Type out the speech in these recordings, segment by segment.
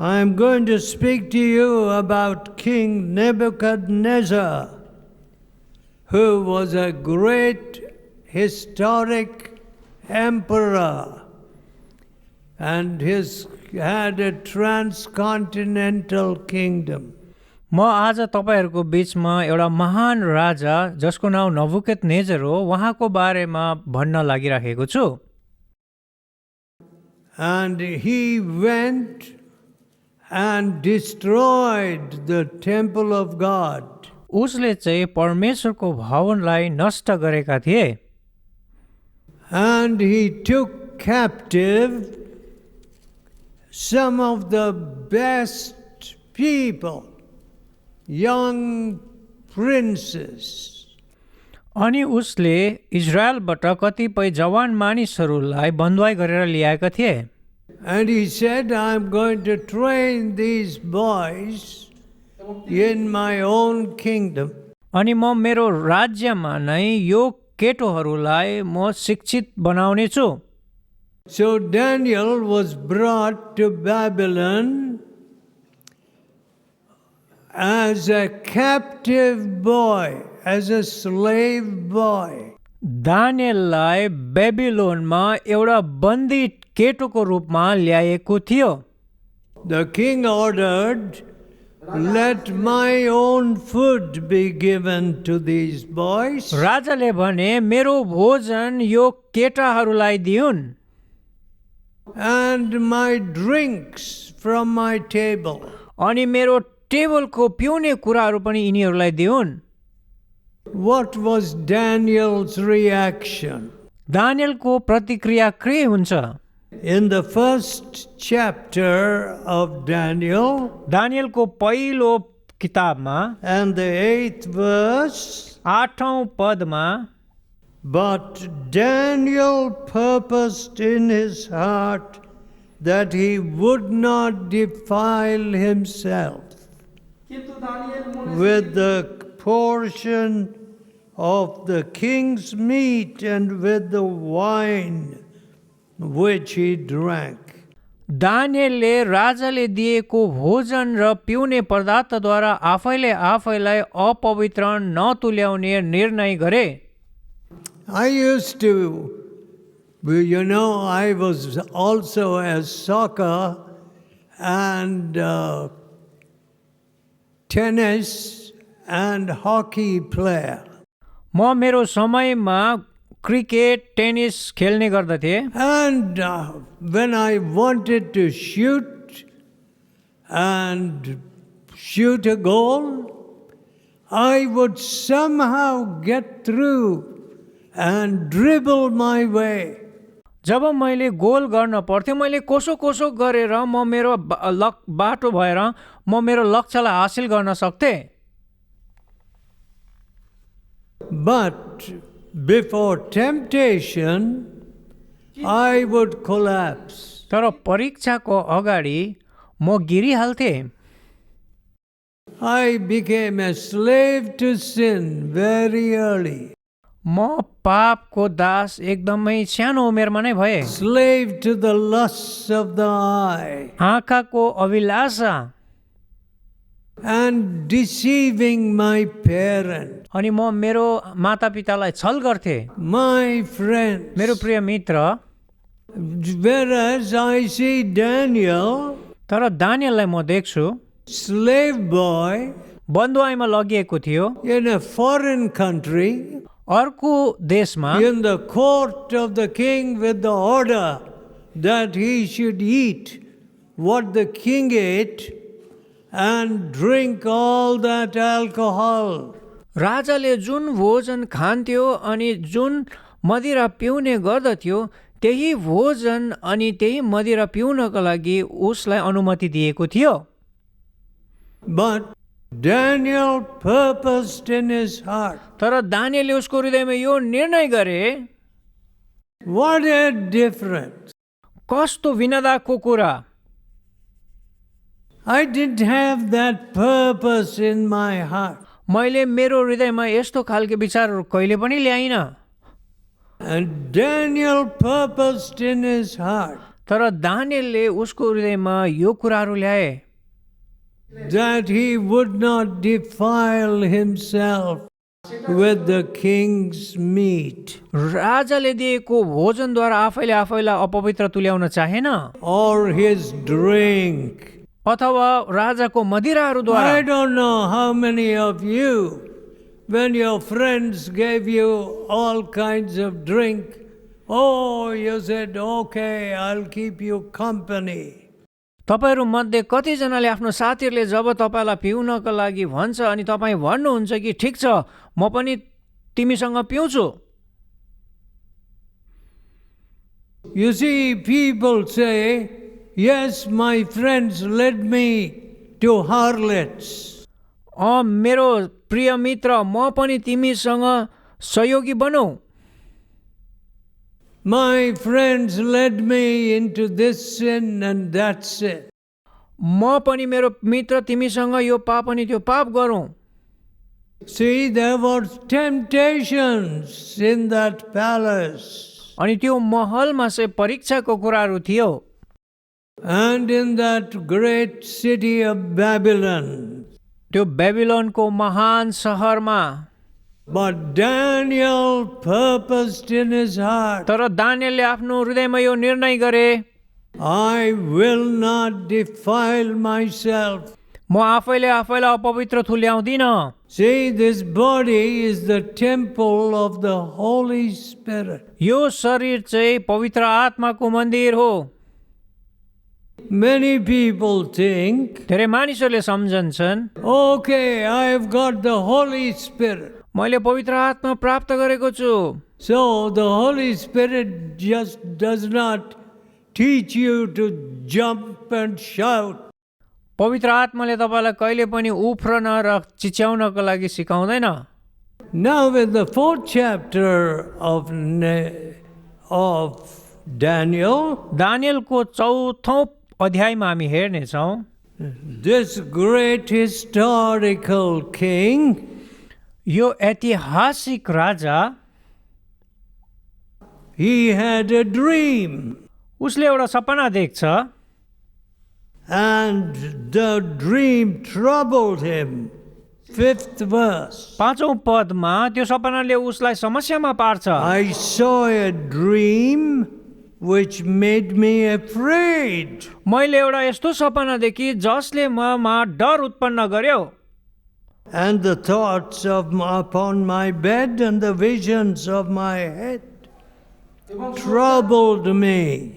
I am going to speak to you about King Nebuchadnezzar, who was a great historic emperor and had a transcontinental kingdom. म आज तपाईहरूको बीचमा एउटा महान राजा जसको नाउँ नबुकदनेजर हो उहाँको बारेमा भन्न लागिराखेको छु। And he went and destroyed the temple of God. उसले चाहिँ परमेश्वरको भवनलाई नष्ट गरेका थिए। And he took captive some of the best people, young princes. अनि उसले इजरायलबाट कतिपय जवान मानिसहरूलाई बन्धुवाई गरेर ल्याएका थिए। And he said, I am going to train these boys in my own kingdom. अनि म मेरो राज्यमा नै यो केटोहरूलाई म शिक्षित बनाउने छु। So Daniel was brought to Babylon as a captive boy, as a slave boy. दानिएललाई बेबिलोनमा एउटा बन्दी केटोको रूपमा ल्याएको थियो। The king ordered, let my own food be given to these boys. राजाले भने मेरो भोजन यो केटाहरूलाई दिउन् And my drinks from my table. अनि मेरो टेबलको पिउने कुराहरू पनि यिनीहरूलाई दिउन्। What was Daniel's reaction? दानिएलको प्रतिक्रिया के हुन्छ? In the first chapter of Daniel दानिएलको पहिलो किताबमा and the 8th verse, 8औं पदमा but Daniel purposed in his heart that he would not defile himself with the portion of the king's meat and with the wine which he drank. दानिएलले राजाले दिएको भोजन र पिउने पदार्थद्वारा आफैलाई अपवित्र नतुल्याउने निर्णय गरे। I used to, I was also a soccer and tennis and hockey player. म मेरो समयमा क्रिकेट टेनिस खेल्ने गर्दथे। And when I wanted to shoot a goal, I would somehow get through and dribble my way. जब मैले goal गर्न पर्थ्यो मैले कोसो गरेर म मेरो बाटो भएर म मेरो लक्ष्यलाई हासिल गर्न सक्थे। But before temptation, I would collapse. तर परीक्षाको अगाडि म गिरिहाल्थे। I became a slave to sin very early. म पापको दास एकदमै सानो उमेरमा नै भए। Slave to the lusts of the eye. आँखाको अभिलाषा And deceiving my parents. अनि म मेरो मातापितालाई छल गर्थे। My friends. मेरो प्रिय मित्र। Whereas I see Daniel, तर दानिएललाई म देख्छु slave boy, बन्धुवाईमा लगिएको थियो in a foreign country, अर्को देशमा, in the court of the king with the order that he should eat what the king ate and drink all that alcohol. राजाले जुन भोजन खान्थ्यो अनि जुन मदिरा पिउने गर्दथ्यो त्यही भोजन अनि त्यही मदिरा पिउनको लागि उसलाई अनुमति दिएको थियो। But Daniel purposed in his heart. तर दानिएलले उसको हृदयमा यो निर्णय गरे। What a difference. कस्तो विनदाको कुरा। I didn't have that purpose in my heart. मैले मेरो हृदयमा यस्तो खालको विचारहरू कहिले पनि ल्याइन। And Daniel purposed in his heart. तर दानियलले उसको हृदयमा यो कुराहरू ल्याए that he would not defile himself with the king's meat राजाले दिएको भोजनद्वारा आफैले आफैलाई अपवित्र तुल्याउन चाहेन or his drink. अथवा राजाको मदिराहरूद्वारा। I don't know how many of you, when your friends gave you all kinds of drink, oh, you said, okay, I'll keep you company. तपाईहरू मध्ये कतिजनाले आफ्नो साथीहरूले जब तपाईँलाई पिउनका लागि भन्छ अनि तपाईँ भन्नुहुन्छ कि ठिक छ म पनि तिमीसँग पिउँछु। You see, people say, yes, my friends led me to harlots. मेरो प्रिय मित्र म पनि तिमीसँग सहयोगी बनौ। My friends led me into this sin and that sin. म पनि मेरो मित्र तिमीसँग यो पाप अनि त्यो पाप गरौँ। See, there were temptations in that palace. अनि त्यो महलमा चाहिँ परीक्षाको कुराहरू थियो। And in that great city of Babylon. त्यो बेबिलोनको महान सहरमा। But Daniel purposed in his heart, तर दानियलले आफ्नो हृदयमा यो निर्णय गरे I will not defile myself. म आफैले आफैलाई अपवित्र तुल्याउँदिन। See, this body is the temple of the Holy Spirit. यो शरीर चाहिँ पवित्र आत्माको मन्दिर हो। Many people think, धेरै मानिसहरूले सम्झन्छन् okay, I have got the Holy Spirit. मैले पवित्र आत्मा प्राप्त गरेको छु। So the Holy Spirit just does not teach you to jump and shout. पवित्र आत्माले तपाईँलाई कहिले पनि उफ्रन र चिच्याउनको लागि सिकाउँदैन। Now in the 4th chapter of Daniel, दानियलको 4औं अध्यायमा हामी हेर्नेछौँ this great historical king, यो ऐतिहासिक राजा he had a dream. उसले एउटा सपना देख्छ And the dream troubled him. 5th verse. 5औं पदमा त्यो सपनाले उसलाई समस्यामा पार्छ। I saw a dream which made me afraid. मैले एउटा यस्तो सपना देखेँ जसले ममा डर उत्पन्न गर्यो। And the thoughts upon my bed and the visions of my head troubled me.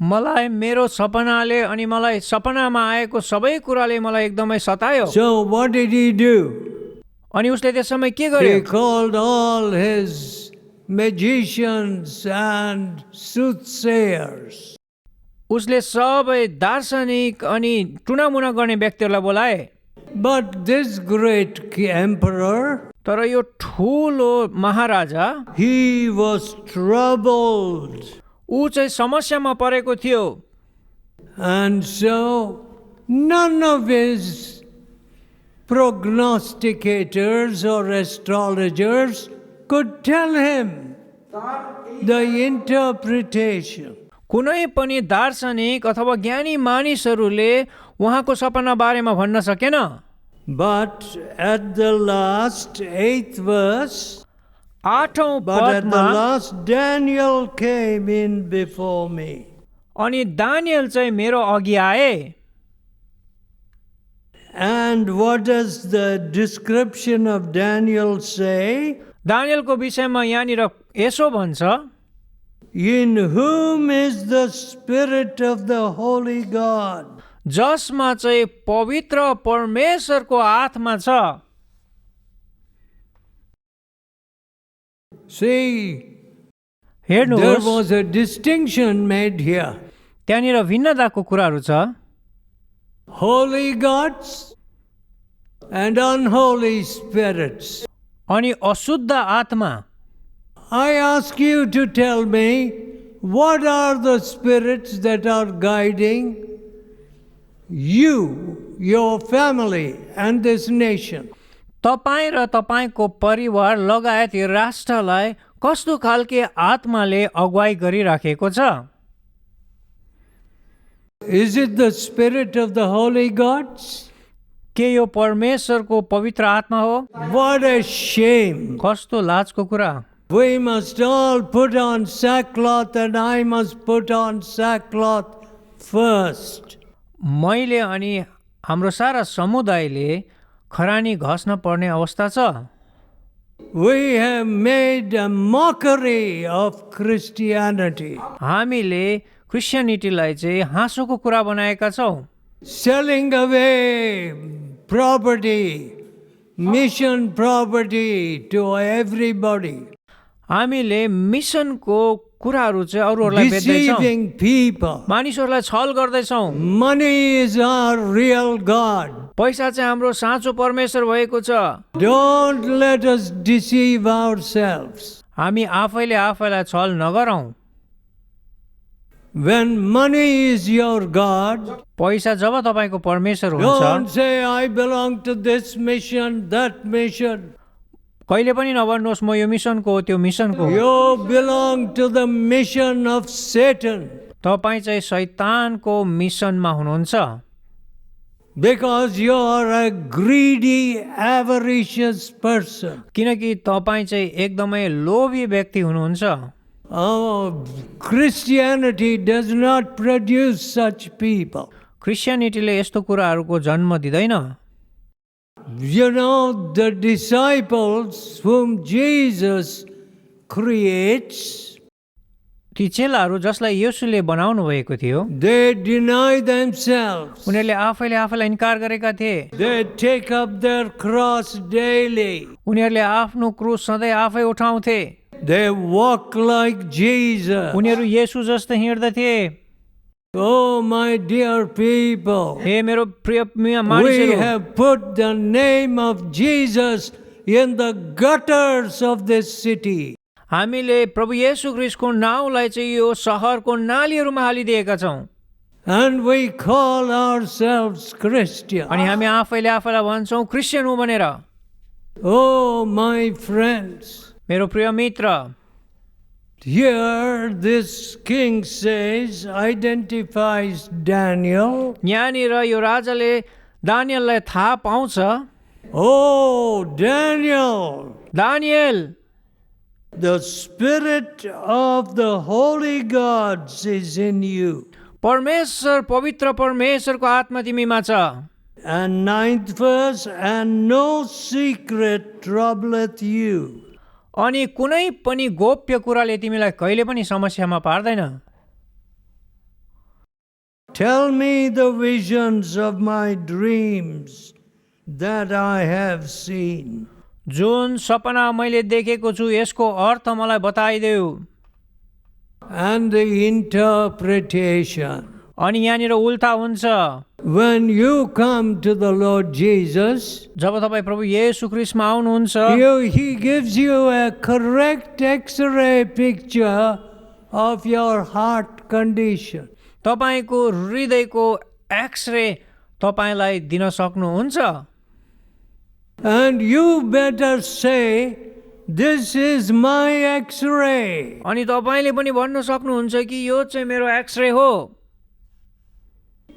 मलाई मेरो सपनाले अनि मलाई सपनामा आएको सबै कुराले मलाई एकदमै सतायो। So what did he do? अनि उसले त्यस समय के He गर्यो? called all his magicians and soothsayers. उसले सबै दार्शनिक अनि टुनामुना गर्ने व्यक्तिहरूलाई बोलाए। But this great emperor, तर यो ठुलो महाराजा he was troubled. ऊ चाहिँ समस्यामा परेको थियो। And so none of his prognosticators or astrologers could tell him the interpretation. कुनै पनि दार्शनिक अथवा ज्ञानी मानिसहरूले उहाँको सपना बारेमा भन्न सकेन। But at the last 8th verse, 8औं but at the पदमा last Daniel came in before me. अनि दानियल चाहिँ मेरो अघि आए। And what does the description of Daniel say? दानियलको विषयमा यहाँनिर यसो भन्छ In whom is the Spirit of the Holy God? जसमा चाहिँ पवित्र परमेश्वरको आत्मा छ। See, there हेर्नुहोस् was a distinction made here. त्यहाँनिर भिन्नताको कुराहरू छ। Holy gods and unholy spirits. अनि अशुद्ध आत्मा। I ask you to tell me, what are the spirits that are guiding you, your family, and this nation? तपाईँ र तपाईँको परिवार लगायत यो राष्ट्रलाई कस्तो खालके आत्माले अगुवाई गरिराखेको छ? Is it the spirit of the holy gods? के यो परमेश्वरको पवित्र आत्मा हो? What a shame. कस्तो लाजको कुरा। We must all put on sackcloth, and I must put on sackcloth first. मैले अनि हाम्रो सारा समुदायले खरानी घस्न पर्ने अवस्था छ। We have made a mockery of Christianity, हामीले क्रिस्चियनिटीलाई चाहिँ हाँसोको कुरा बनाएका छौँ। selling away property, mission property to everybody, हामीले मिसनको कुराहरू चाहिँ अरूहरूलाई बेच्दैछौँ, deceiving people. मानिसहरूलाई छल गर्दैछौँ। Money is our real God. पैसा चाहिँ हाम्रो साँचो परमेश्वर भएको छ। Don't let us deceive ourselves. हामी आफैले आफैलाई छल नगरौँ। When money is your God, पैसा जब तपाईँको परमेश्वर don't हुन्छ, say, I belong to this mission, that mission. कहिले पनि नभन्नुहोस् म यो मिसनको हो त्यो मिसनको हो। You belong to the mission of Satan, तपाईँ चाहिँ शैतानको मिसनमा हुनुहुन्छ, because you are a greedy, avaricious person. किनकि तपाईँ चाहिँ एकदमै लोभी व्यक्ति हुनुहुन्छ। Oh, Christianity does not produce such people. क्रिस्चियनिटीले यस्तो कुराहरूको जन्म दिँदैन। You know, the disciples whom Jesus creates, ती चेलाहरू जसलाई येशूले बनाउनु भएको थियो, they deny themselves. उनीहरूले आफैले आफैलाई इन्कार गरेका थिए। They take up their cross daily. उनीहरूले आफ्नो क्रुस सधैँ आफै उठाउँथे। They walk like Jesus. उनीहरू येशू जस्तै हिँड्दथे। Oh, my dear people, हे मेरो प्रिय we मानिसहरू, have put the name of Jesus in the gutters of this city. हामीले प्रभु येशू ख्रीष्टको नाउँलाई चाहिँ यो सहरको नालीहरूमा हालिदिएका छौँ And we call ourselves Christians. अनि हामी आफैले आफैलाई भन्छौँ क्रिस्चियन हो भनेर। Oh, my friends, मेरो प्रिय मित्र, here this king says, identifies Daniel. यहाँनिर यो राजाले दानियललाई थाहा पाउँछ। Oh, Daniel, Daniel, the spirit of the holy gods is in you. परमेश्वर पवित्र परमेश्वरको आत्मा तिमीमा छ। And 9th verse, and no secret troubleth you. अनि कुनै पनि गोप्य कुराले तिमीलाई कहिले पनि समस्यामा पार्दैन। Tell me the visions of my dreams that I have seen. जुन सपना मैले देखेको छु यसको अर्थ मलाई बताइदेऊ। And the interpretation. अनि यहाँनिर उल्टा हुन्छ। When you come to the Lord Jesus, जब तपाईँ प्रभु येशू ख्रीष्टमा आउनुहुन्छ, He gives you a correct X-ray picture of your heart condition. तपाईँको हृदयको एक्सरे तपाईँलाई दिन सक्नुहुन्छ। And you better say, this is my X-ray. अनि तपाईँले पनि भन्न सक्नुहुन्छ कि यो चाहिँ मेरो एक्सरे हो।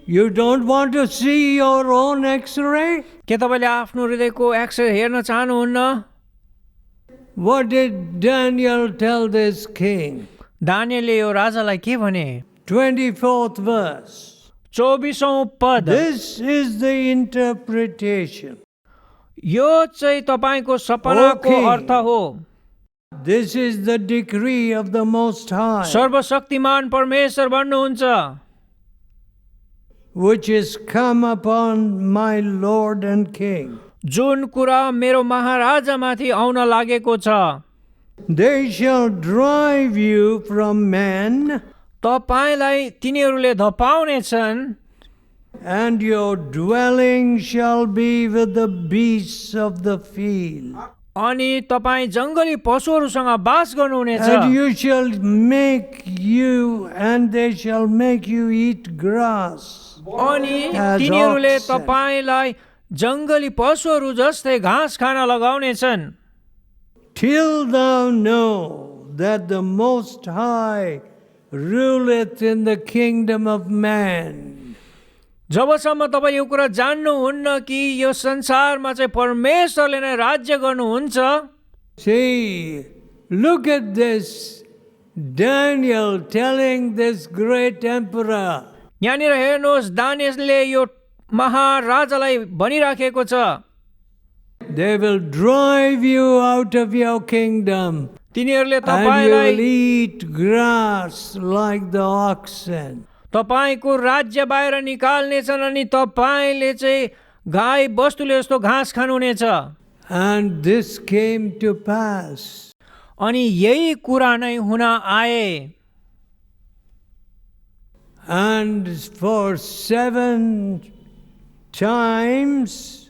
You don't want to see your own X-ray? के तपाईँले आफ्नो हृदयको एक्सरे हेर्न चाहनुहुन्न? What did Daniel tell this king? दानियलले यो राजालाई के भने? 24th verse. 24औं पद, This is the interpretation. यो चाहिँ तपाईँको सपनाको Okay. अर्थ हो। This is the decree of the Most High, सर्वशक्तिमान परमेश्वर भन्नुहुन्छ, which is come upon my Lord and King. जुन कुरा मेरो महाराजामाथि आउन लागेको छ, They shall drive you from men, तपाईँलाई तिनीहरूले धपाउनेछन् and your dwelling shall be with the beasts of the field. अनि तपाईँ जङ्गली पशुहरूसँग बास गर्नुहुनेछ And you shall make you, and they shall make you eat grass. अनि As तिनीहरूले oxen. तपाईँलाई जङ्गली पशुहरू जस्तै घाँस खान लगाउनेछन्, Till thou know that the Most High ruleth in the kingdom of man. जबसम्म तपाईँ यो कुरा जान्नुहुन्न कि यो संसारमा चाहिँ परमेश्वरले नै राज्य गर्नुहुन्छ। See, look at this. Daniel telling this great emperor, यहाँनिर हेर्नुहोस्, दानिएलले यो महाराजालाई भनिराखेको छ, they will drive you out of your kingdom, तिनीहरूले and you will तपाईँलाई eat grass like the oxen. तपाईँको राज्य बाहिर निकाल्नेछन् अनि तपाईँले चाहिँ गाई बस्तुले जस्तो घाँस खानुहुनेछ। And this came to pass. अनि यही कुरा नै हुन आए। And for 7 times,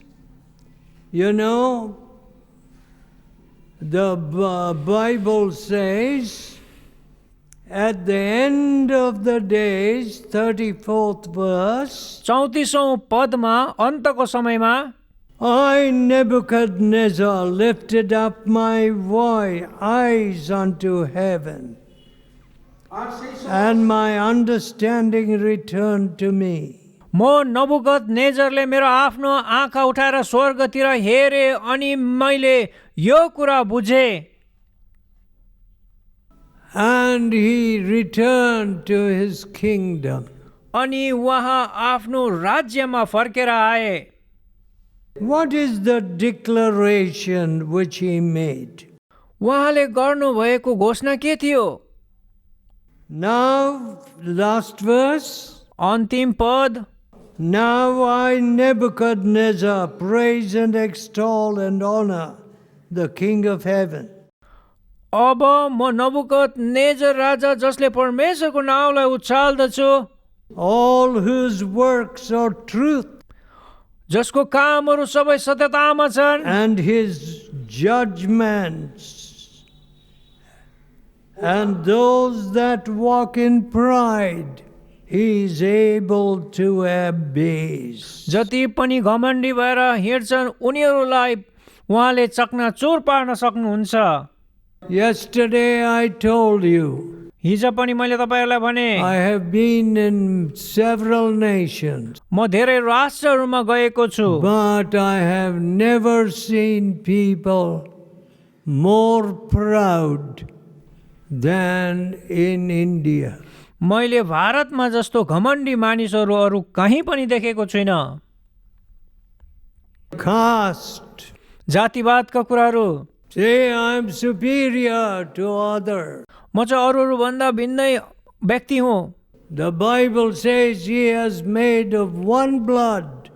you know, the Bible says, at the end of the days, 34th verse, 34औं पदमा अन्तको समयमा I, Nebuchadnezzar, lifted up my eyes unto heaven, and my understanding returned to me. म नबुकदनेजरले मेरो आफ्नो आँखा उठाएर स्वर्गतिर हेरे अनि मैले यो कुरा बुझे। And he returned to his kingdom. अनि उहाँ आफ्नो राज्यमा फर्केर आए। What is the declaration which he made? उहाँले गर्नुभएको घोषणा के थियो? Now, last verse. अन्तिम पद, Now I, Nebuchadnezzar, praise and extol and honor the King of heaven. अब म नबुकदनेजर राजा जसले परमेश्वरको नाउँलाई उचाल्दछु, All whose works are truth, जसको कामहरू सबै सत्यतामा छन् and his judgments, and those that walk in pride, he is able to abase. जति पनि घमण्डी भएर हिँड्छन् उनीहरूलाई उहाँले चकनाचुर पार्न सक्नुहुन्छ। Yesterday I told you, हिजो पनि मैले तपाईहरुलाई भने, I have been in several nations, म धेरै राष्ट्रहरूमा गएको छु, but I have never seen people more proud than in India. मैले भारतमा जस्तो घमण्डी मानिसहरू अरू कहीँ पनि देखेको छुइनँ। Caste, जातिवादका कुराहरू, say I am superior to others. म चाहिँ अरूहरू भन्दा भिन्नै व्यक्ति हुँ। The Bible says he has made of one blood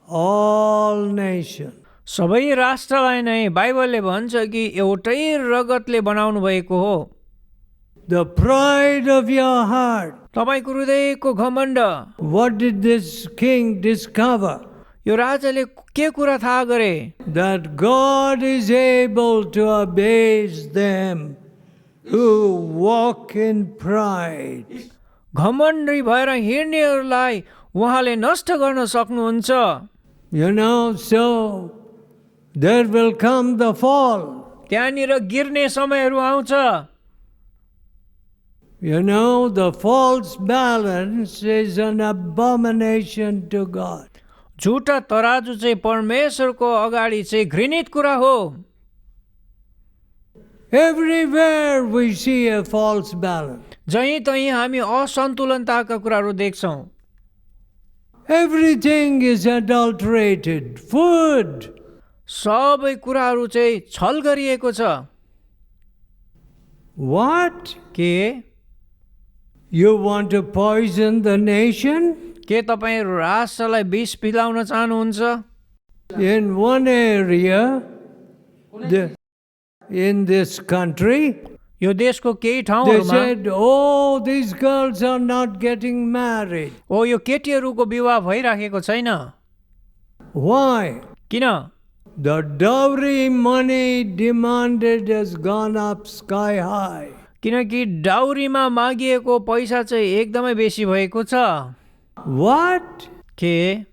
all nations. सबै राष्ट्रलाई नै बाइबलले भन्छ कि एउटै रगतले बनाउनु भएको हो। The pride of your heart. तपाईको हृदयको घमण्ड, What did this king discover? यो राजाले के कुरा थाहा गरे? That God is able to abase them who walk in pride. घमण्डी भएर हिँड्नेहरूलाई उहाँले नष्ट गर्न सक्नुहुन्छ। You know, so there will come the fall. त्यहाँनिर गिर्ने समयहरू आउँछ। You know, the false balance is an abomination to God. झुटा तराजु चाहिँ परमेश्वरको अगाडि चाहिँ घृणित कुरा हो। Everywhere we see a false balance. जहीँ तहीँ हामी असन्तुलनताका कुराहरू देख्छौँ। Everything is adulterated. Food. सबै कुराहरू चाहिँ छल गरिएको छ। What? के You want to poison the nation? के तपाईँ राष्ट्रलाई विष पिलाउन चाहनुहुन्छ? In one area, in this country, यो देशको केही they ठाउँहरूमा said, oh, these girls are not getting married. ओ यो केटीहरूको विवाह भइराखेको छैन। Why? किन? The dowry money demanded has gone up sky high. किनकि डाउरीमा मागिएको पैसा चाहिँ एकदमै बेसी भएको छ। What? के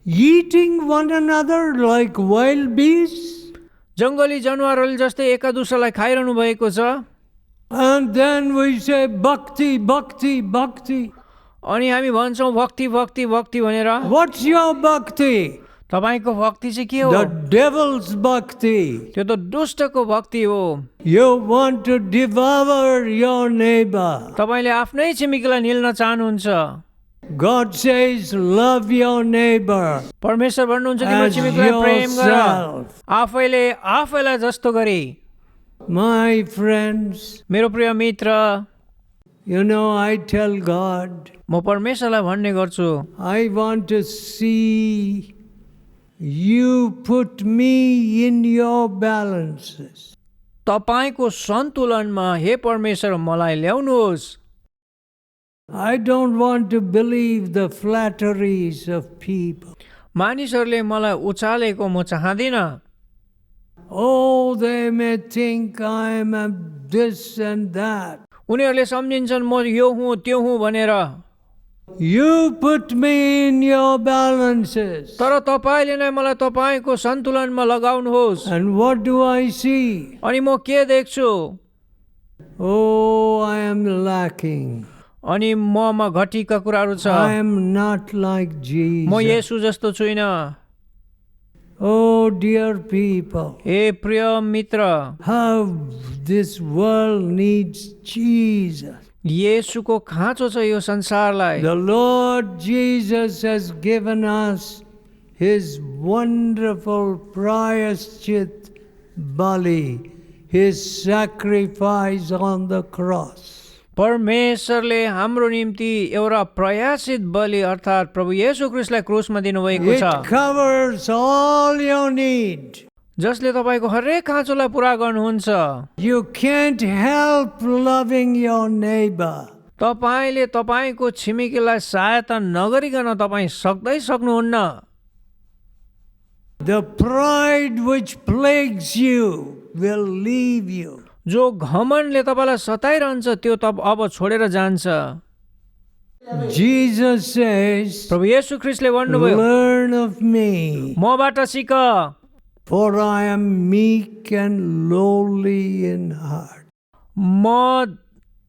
Eating one another like wild beasts? जङ्गली जनावरहरूले जस्तै एका दुसरालाई खाइरहनु भएको छ। And then we say bhakti, bhakti, bhakti. अनि हामी भन्छौँ भक्ति भक्ति भक्ति भनेर। What's your bhakti? तपाईँको भक्ति चाहिँ के हो? The devil's bhakti. त्यो त दुष्टको भक्ति हो। You want to devour your neighbor. तपाईँले आफ्नै छिमेकीलाई निल्न चाहनुहुन्छ। God says, love your neighbor परमेश्वर भन्नुहुन्छ तिम्रो as छिमेकीलाई प्रेम गर yourself. आफैले आफैलाई जस्तो गरी। My friends, मेरो प्रिय मित्र, you know, I tell God, म परमेश्वरलाई भन्ने गर्छु, I want to see you put me in your balances. तपाईँको सन्तुलनमा हे परमेश्वर मलाई ल्याउनुहोस्। I don't want to believe the flatteries of people. मानिसहरूले मलाई उचालेको म चाहदिनँ। Oh, they may think I am a this and that. उनीहरूले सम्झिन्छन् म यो हुँ त्यो हुँ भनेर। You put me in your balances. तर तपाईँले नै मलाई तपाईँको सन्तुलनमा लगाउनुहोस्। And what do I see? अनि म के देख्छु? Oh, I am lacking. अनि ममा घटीका कुराहरू छ। I am not like म Jesus. येशू जस्तो छुइनँ। Oh, dear people, हे प्रिय मित्र, how this world needs Jesus. येशूको खाँचो छ यो संसारलाई। The Lord Jesus has given us His wonderful prayaschit bali, His sacrifice on the cross. परमेश्वरले हाम्रो निम्ति एउटा प्रयासित बलि अर्थात् प्रभु येशू ख्रीष्टलाई क्रुसमा दिनुभएको छ, It covers all your need. जसले तपाईँको हरेक खाँचोलाई पुरा गर्नुहुन्छ। You can't help loving your neighbor. तपाईँले तपाईँको छिमेकीलाई सहायता नगरिकन तपाईँ सक्नुहुन्न। The pride which plagues you will leave you. जो घमण्डले तपाईँलाई सताइरहन्छ त्यो अब छोडेर जान्छ। Jesus says, प्रभु येशू ख्रीष्टले भन्नुभयो, learn of me, मबाट सिक, for I am meek and lowly in heart. म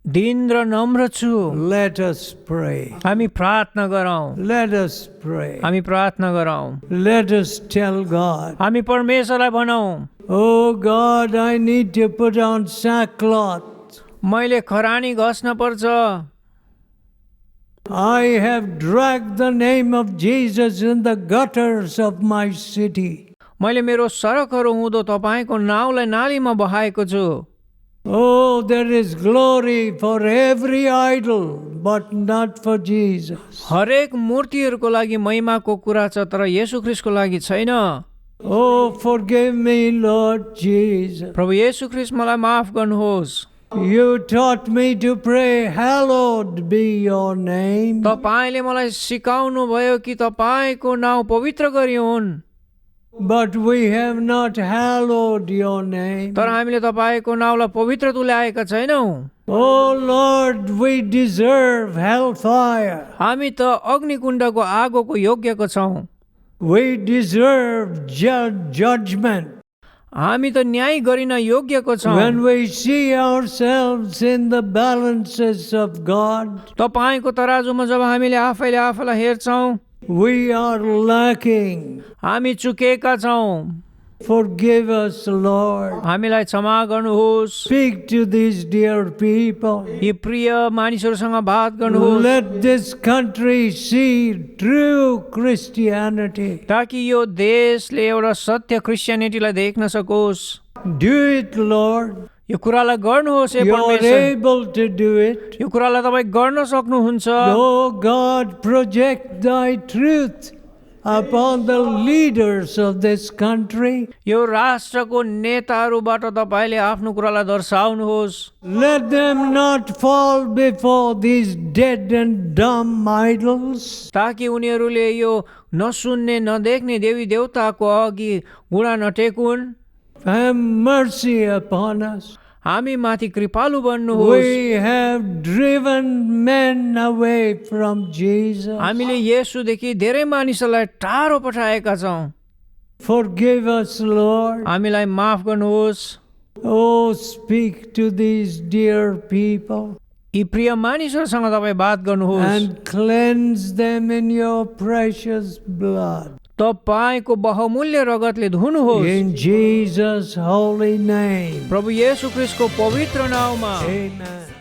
दीन र नम्र छु। Let us pray. हामी प्रार्थना गरौँ। Let us pray. हामी प्रार्थना गरौँ। Let us tell God, हामी परमेश्वरलाई भनौँ, oh God, I need to put on sackcloth. मैले खरानी घस्न पर्छ। I have dragged the name of Jesus in the gutters of my city. मैले मेरो सडकहरू हुँदो तपाईँको नाउँलाई नालीमा बहाएको छु। Oh, there is glory for every idol, but not for Jesus. हरेक मूर्तिहरूको लागि महिमाको कुरा छ तर येशू ख्रीष्टको लागि छैन। Oh, forgive me, Lord Jesus. प्रभु येशू ख्रीष्ट मलाई माफ गर्नुहोस्। You taught me to pray, hallowed be your name. तपाईँले मलाई सिकाउनु भयो कि तपाईँको नाउँ पवित्र गरिउन्, But we have not hallowed your name. तर हामीले तपाईँको नाउँलाई पवित्र तुल्याएका छैनौँ। Oh Lord, we deserve hellfire. हामी त अग्निकुण्डको आगोको योग्यको छौँ। We deserve judgment. हामी त न्याय गरिन योग्यको छौँ। When we see ourselves in the balances of God, तपाईँको तराजुमा जब हामीले आफैले आफैलाई हेर्छौँ, we are lacking. हामी चुकेका छौँ। Forgive us, Lord. हामीलाई क्षमा गर्नुहोस्। Speak to these dear people. यी प्रिय मानिसहरूसँग बात गर्नुहोस् Let this country see true Christianity. ताकि यो देशले एउटा सत्य क्रिस्चियनिटीलाई देख्न सकोस्। Do it, Lord. यो कुरालाई गर्नुहोस् हे You are परमेश्वर। able to do it. यो कुरालाई तपाईँ गर्न सक्नुहुन्छ। Oh God, project thy truth upon the leaders of this country. यो राष्ट्रको नेताहरूबाट तपाईँले आफ्नो कुरालाई दर्शाउनुहोस्। Let them not fall before these dead and dumb idols. ताकि उनीहरूले यो नसुन्ने नदेख्ने देवी देवताको अघि घुँडा नटेकुन्। Have mercy upon us. हामी माथि कृपालु बन्नुहोस्। We have driven men away from Jesus. हामीले येशूदेखि धेरै मानिसहरूलाई टाढो पठाएका छौँ। Forgive us, Lord. हामीलाई माफ गर्नुहोस्। Oh, speak to these dear people यी प्रिय मानिसहरूसँग तपाईँ बात गर्नुहोस् and cleanse them in your precious blood. तपाईँको बहुमूल्य रगतले धुनुहोस् In Jesus' holy name. प्रभु येशू ख्रीष्टको पवित्र नाममा Amen.